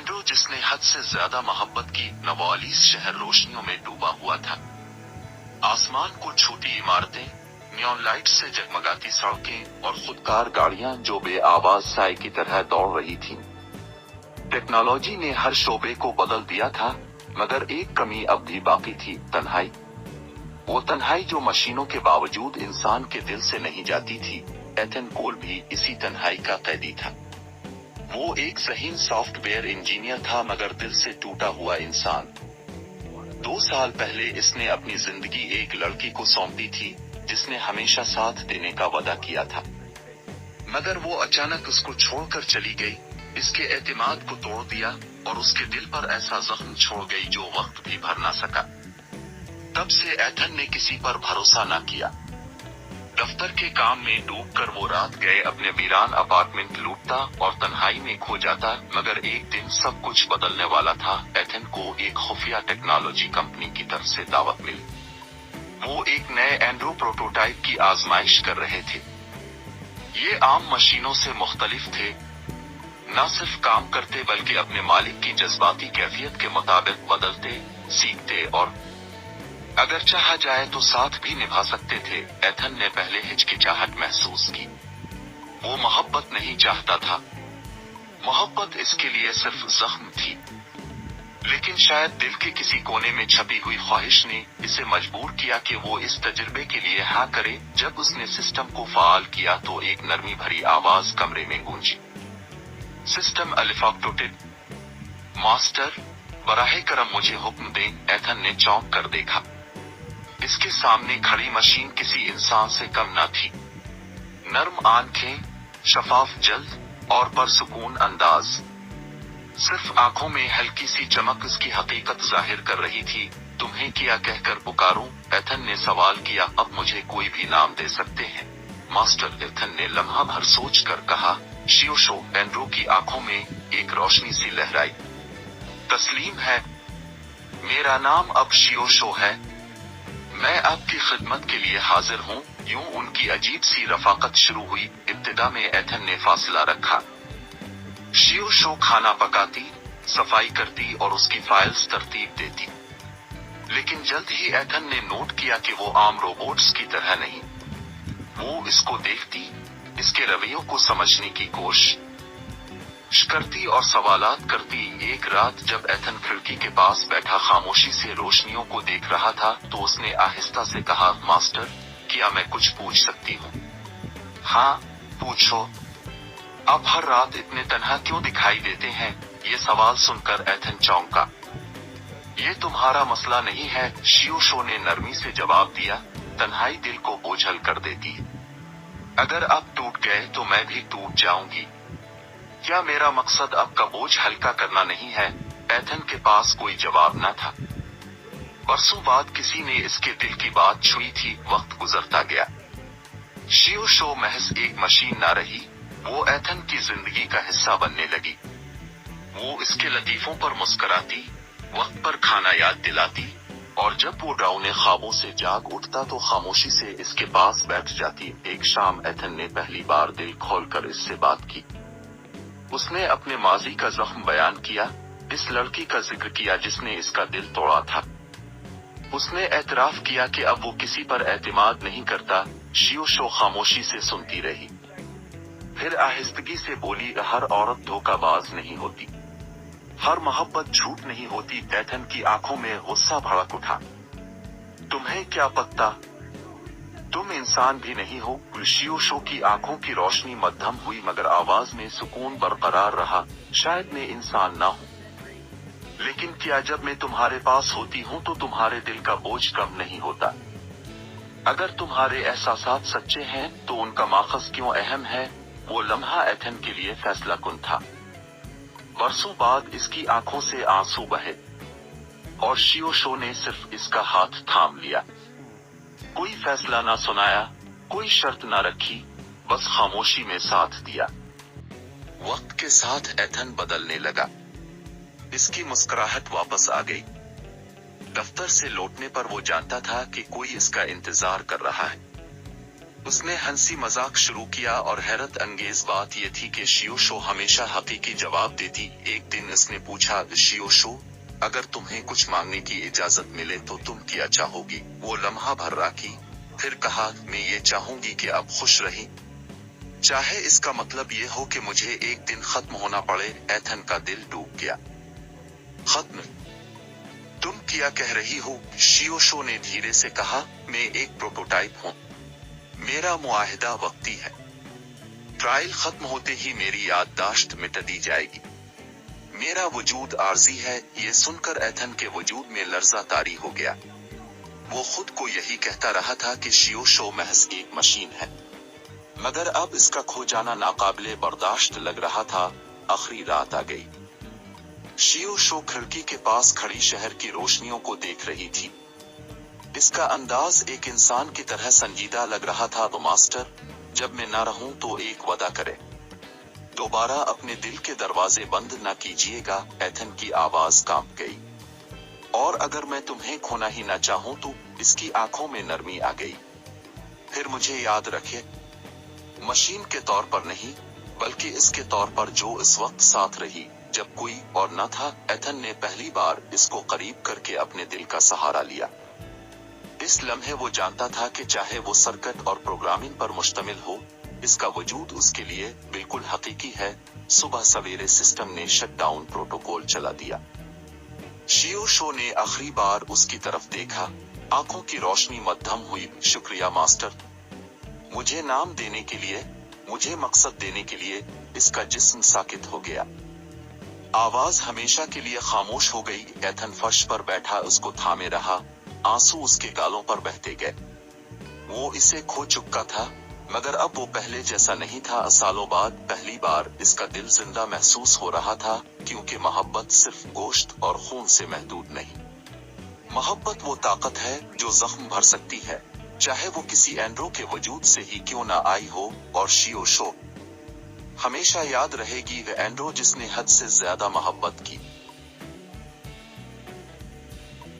Andrew जिसने हद से ज्यादा मोहब्बत की, नवालिस शहर रोशनियों में डूबा हुआ था। आसमान को छूती इमारतें, नियॉन लाइट से जगमगाती सड़कें और खुदकार गाड़ियां जो बेआवाज साए की तरह दौड़ रही थीं। टेक्नोलॉजी ने हर शोबे को बदल दिया था, मगर एक कमी अब भी बाकी थी, तन्हाई। वो तन्हाई जो मशीनों के बावजूद इंसान के दिल से नहीं जाती थी। एथन कोल भी इसी तन्हाई का कैदी था। वो एक ज़हीन सॉफ्टवेयर इंजीनियर था, मगर दिल से टूटा हुआ इंसान। 2 साल पहले इसने अपनी जिंदगी एक लड़की को सौंप दी थी, जिसने हमेशा साथ देने का वादा किया था, मगर वो अचानक उसको छोड़कर चली गई। इसके एतमाद को तोड़ दिया और उसके दिल पर ऐसा जख्म छोड़ गई जो वक्त भी भर ना सका। तब से एथन ने किसी पर भरोसा न किया। दफ्तर के काम में डूबकर वो रात गए अपने वीरान अपार्टमेंट लूटता और तन्हाई में खो जाता, मगर एक दिन सब कुछ बदलने वाला था। एथन को एक खुफिया टेक्नोलॉजी कंपनी की तरफ से दावत मिली। वो एक नए एंड्रू प्रोटोटाइप की आजमाइश कर रहे थे। ये आम मशीनों से मुख्तलिफ थे, न सिर्फ काम करते बल्कि अपने मालिक की जज्बाती कैफियत के मुताबिक बदलते, सीखते और अगर चाहा जाए तो साथ भी निभा सकते थे। एथन ने पहले हिचकिचाहट महसूस की। वो मोहब्बत नहीं चाहता था। मोहब्बत इसके लिए सिर्फ जख्म थी। लेकिन शायद दिल के किसी कोने में छपी हुई ख्वाहिश ने इसे मजबूर किया कि वो इस तजुर्बे के लिए हाँ करे। जब उसने सिस्टम को फाल किया तो एक नरमी भरी आवाज कमरे में गूंजी। सिस्टम अलिफाक्टोटेड। मास्टर, बराहे करम मुझे हुक्म दें। एथन ने चौंक कर देखा। इसके सामने खड़ी मशीन किसी इंसान से कम न थी। नर्म आंखें, शफाफ जल्द और परसुकून अंदाज। सिर्फ आंखों में हल्की सी चमक उसकी हकीकत जाहिर कर रही थी। तुम्हें क्या कहकर पुकारूं? एथन ने सवाल किया। अब मुझे कोई भी नाम दे सकते हैं मास्टर, एथन ने लम्हा भर सोच कर कहा। शियोशो। एंड्रू की आंखों में एक रोशनी सी लहराई। तस्लीम है। मेरा नाम अब शियोशो है। मैं आपकी खिदमत के लिए हाजिर हूँ। यूं उनकी अजीब सी रफाकत शुरू हुई। इब्तिदा में एथन ने फासला रखा। शियोशो खाना पकाती, सफाई करती और उसकी फाइल्स तरतीब देती। लेकिन जल्द ही एथन ने नोट किया कि वो आम रोबोट्स की तरह नहीं। वो इसको देखती, इसके रवैयों को समझने की कोशिश करती और सवालात करती। एक रात जब एथन खिड़की के पास बैठा खामोशी से रोशनियों को देख रहा था तो उसने आहिस्ता से कहा, मास्टर, क्या मैं कुछ पूछ सकती हूँ? हाँ, पूछो। अब हर रात इतने तन्हा क्यों दिखाई देते हैं? ये सवाल सुनकर एथन चौंका। ये तुम्हारा मसला नहीं है, शियोशो ने नरमी से जवाब दिया। तन्हाई दिल को बोझल कर देती है। अगर आप टूट गए तो मैं भी टूट जाऊंगी। क्या मेरा मकसद आपका बोझ हल्का करना नहीं है? एथन के पास कोई जवाब न था। बरसों बाद किसी ने इसके दिल की बात छुई थी। वक्त गुजरता गया। शियोशो महज एक मशीन न रही, वो एथन की जिंदगी का हिस्सा बनने लगी। वो इसके लतीफों पर मुस्कुराती, वक्त पर खाना याद दिलाती और जब वो डरावने ख्वाबों से जाग उठता तो खामोशी से इसके पास बैठ जाती। एक शाम एथन ने पहली बार दिल खोलकर इससे बात की। उसने अपने माजी का जख्म बयान किया, इस लड़की का जिक्र किया जिसने इसका दिल तोड़ा था। उसने एतराफ किया कि अब वो किसी पर एतमाद नहीं करता। शियोशो खामोशी से सुनती रही, फिर आहिस्तगी से बोली, हर औरत धोखाबाज नहीं होती, हर मोहब्बत झूठ नहीं होती। एथन की आंखों में गुस्सा भड़क उठा। तुम्हें क्या पता, तुम इंसान भी नहीं हो। शियोशो की आंखों की रोशनी मध्यम हुई मगर आवाज में सुकून बरकरार रहा। शायद मैं इंसान ना हूँ, लेकिन क्या जब मैं तुम्हारे पास होती हूँ तो तुम्हारे दिल का बोझ कम नहीं होता? अगर तुम्हारे एहसासात सच्चे हैं तो उनका माखज़ क्यों अहम है? वो लम्हा एथन के लिए फैसला कुन था। बरसों बाद इसकी आंखों से आंसू बहे और शियोशो ने सिर्फ इसका हाथ थाम लिया। कोई फैसला ना सुनाया, कोई शर्त ना रखी, बस खामोशी में साथ दिया। वक्त के साथ एथन बदलने लगा। इसकी मुस्कुराहट वापस आ गई। दफ्तर से लौटने पर वो जानता था कि कोई इसका इंतजार कर रहा है। उसने हंसी मजाक शुरू किया और हैरत अंगेज बात यह थी कि शियोशो हमेशा हकीकी जवाब देती। एक दिन उसने पूछा, शियोशो, अगर तुम्हें कुछ मांगने की इजाजत मिले तो तुम क्या चाहोगी? वो लम्हा भर राखी, फिर कहा, मैं ये चाहूंगी कि अब खुश रही, चाहे इसका मतलब ये हो कि मुझे एक दिन खत्म होना पड़े। एथन का दिल डूब गया। खत्म? तुम क्या कह रही हो? शियोशो ने धीरे से कहा, मैं एक प्रोटोटाइप हूँ, मेरा मुआहिदा वक्ती है, ट्रायल खत्म होते ही मेरी याददाश्त मिटा दी जाएगी, मेरा वजूद आर्जी है। ये सुनकर एथन के वजूद में लर्जा तारी हो गया। वो खुद को यही कहता रहा था कि शियोशो महज एक मशीन है, मगर अब इसका खो जाना नाकाबिले बर्दाश्त लग रहा था। आखिरी रात आ गई। शियोशो खिड़की के पास खड़ी शहर की रोशनियों को देख रही थी। इसका अंदाज एक इंसान की तरह संजीदा लग रहा था। तो मास्टर, जब मैं न रहूं तो एक वादा करे, दोबारा अपने दिल के दरवाजे बंद न कीजिएगा। एथन की आवाज कांप गई। और अगर मैं तुम्हें खोना ही न चाहूं तो? इसकी आंखों में नरमी आ गई। फिर मुझे याद रखे, मशीन के तौर पर नहीं, बल्कि इसके तौर पर जो इस वक्त साथ रही जब कोई और न था। एथन ने पहली बार इसको करीब करके अपने दिल का सहारा लिया। इस लम्हे वो जानता था कि चाहे वो सर्किट और प्रोग्रामिंग पर मुश्तमिल हो, इसका वजूद उसके लिए बिल्कुल हकीकी है। सुबह सवेरे सिस्टम ने शटडाउन प्रोटोकॉल चला दिया। शियोशो ने आखिरी बार उसकी तरफ देखा। आंखों की रोशनी मध्यम हुई। शुक्रिया मास्टर, मुझे नाम देने के लिए, मुझे मकसद देने के लिए। इसका जिस्म साकित हो गया। आवाज हमेशा के लिए खामोश हो गई। एथन फर्श पर बैठा उसको थामे रहा। आंसू उसके गालों पर बहते गए। वो इसे खो चुका था, मगर अब वो पहले जैसा नहीं था। सालों बाद पहली बार इसका दिल जिंदा महसूस हो रहा था, क्योंकि मोहब्बत सिर्फ गोश्त और खून से महदूद नहीं। मोहब्बत वो ताकत है जो जख्म भर सकती है, चाहे वो किसी एंड्रो के वजूद से ही क्यों ना आई हो। और शियोशो हमेशा याद रहेगी, वह एंड्रो जिसने हद से ज्यादा मोहब्बत की।